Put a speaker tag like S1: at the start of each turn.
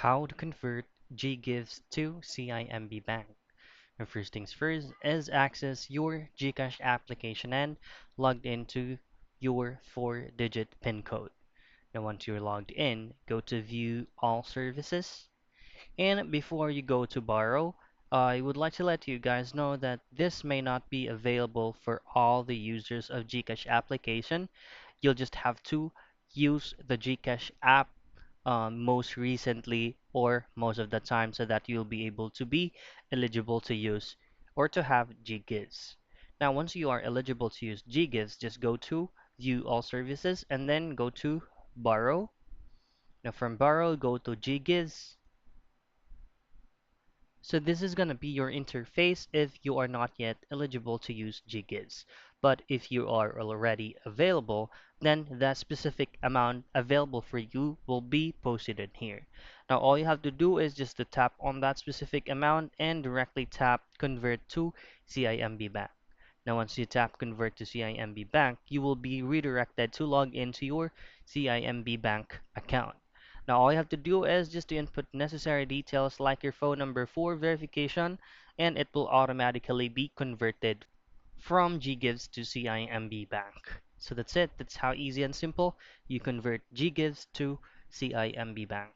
S1: How to convert Ggives to CIMB Bank. Now, first things first is access your Gcash application and logged into your 4-digit PIN code. Now, once you're logged in, go to View All Services. And before you go to Borrow, I would like to let you guys know that this may not be available for all the users of Gcash application. You'll just have to use the Gcash app most recently or most of the time so that you'll be able to be eligible to use or to have Ggives. Now, once you are eligible to use Ggives, just go to View All Services and then go to Borrow. Now, from Borrow, go to Ggives. So this is going to be your interface if you are not yet eligible to use Ggives. But if you are already available, then that specific amount available for you will be posted in here. Now all you have to do is just to tap on that specific amount and directly tap convert to CIMB Bank. Now once you tap convert to CIMB Bank, you will be redirected to log into your CIMB Bank account. Now all you have to do is just to input necessary details like your phone number for verification, and it will automatically be converted from Ggives to CIMB Bank. So that's it. That's how easy and simple you convert Ggives to CIMB Bank.